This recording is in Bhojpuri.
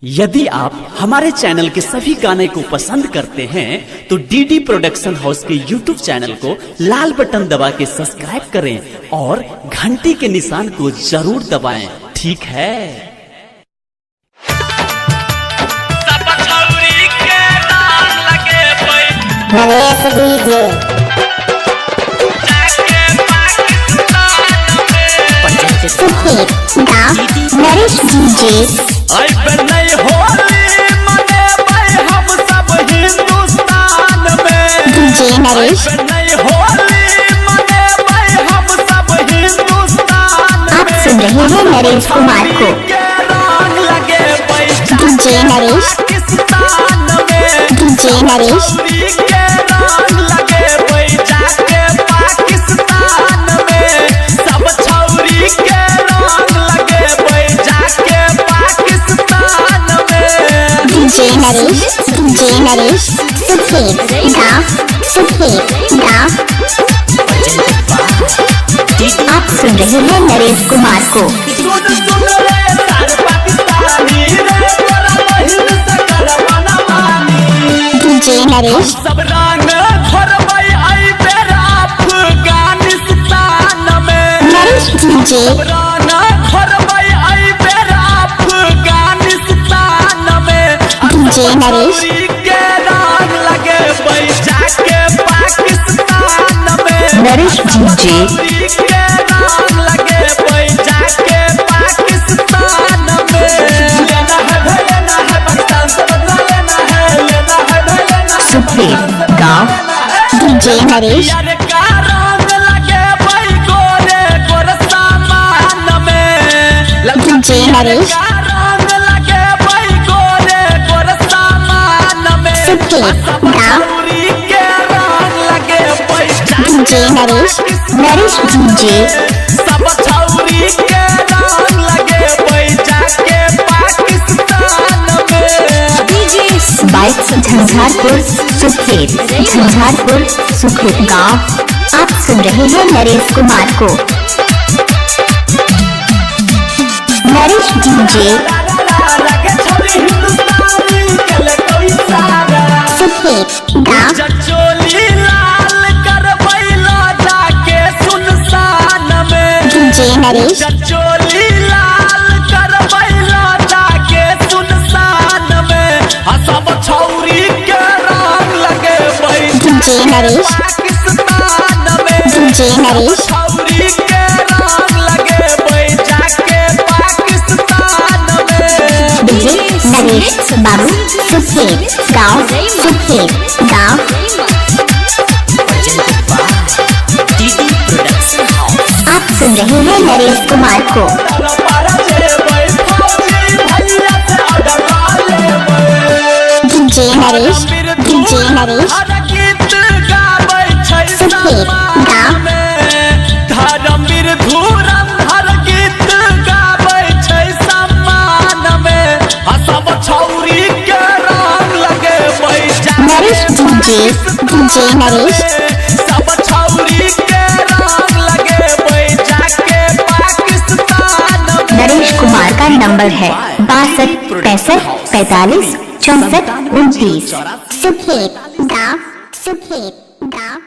यदि आप हमारे चैनल के सभी गाने को पसंद करते हैं तो डीडी प्रोडक्शन हाउस के यूट्यूब चैनल को लाल बटन दबा के सब्सक्राइब करें और घंटी के निशान को जरूर दबाएं। ठीक है। नरेश डीजे नहीं होली मने हम सब हिंदुस्तान में। डीजे नरेश नहीं होली मने हम सब हिंदुस्तान में। आप सुन रहे हैं नरेश कुमार को। लगे डीजे नरेश पाकिस्तान में। डीजे नरेश के रंग लगे जाके पाकिस्तान में। सब छौरी के रंग लगे जाके पाकिस्तान में। डीजे नरेश सफेद गाँव आप सुन रहे हैं नरेश कुमार को। सुन रे सारे पाकिस्तानी रे तोरा बहिन सकल मनमानी। डीजे नरेश सब रंग घरबै आई बेर अफगानिस्तान में। नरेश डीजे रंग घरबै आई बेर अफगानिस्तान में। डीजे नरेश के रंग लगे जाके पाकिस्तान में। नरेश डीजे के रंग लगे जाके पाकिस्तान में। लेना है पाकिस्तान से बदला लेना है सफेद गाँव डीजे नरेश यार का रंग लगे गोरे गोर सामान में। डीजे नरेश का रंग लगे गोरे गोर सामान में। सफेद गाँव के रंग लगे डीजे नरेश डीजे सब छौरी के रंग लगे जाके पाकिस्तान में। बाइक झंझारपुर सुखेत गांव आप सुन रहे हैं नरेश कुमार को। नरेश डीजे लगे छौरी हिंदुस्तानी के कोई सारा। सुखेत गांव चचोली लाल करबैला जाके सुनसान में। डीजे नरेश चचोली लाल करबैला जाके सुनसान में। सब छौरी के रंग लगे डीजे नरेश पाकिस्तान में। डीजे नरेश छौरी के रंग लगे जाके पाकिस्तान में। डीजे नरेश बाबू सुखेत गांव आप सुन रहे हैं नरेश कुमार को। डीजे नरेश सफेद गाँव धर्मवीर धुरंधर गीत गाबै छै सम्मान में। सब छौरी के रंग लगे नरेश डीजे नरेश सब छौरी के रंग लगे जाके पाकिस्तान में। नरेश कुमार का नंबर है 62 65 45 64 29। सुखेत गाँव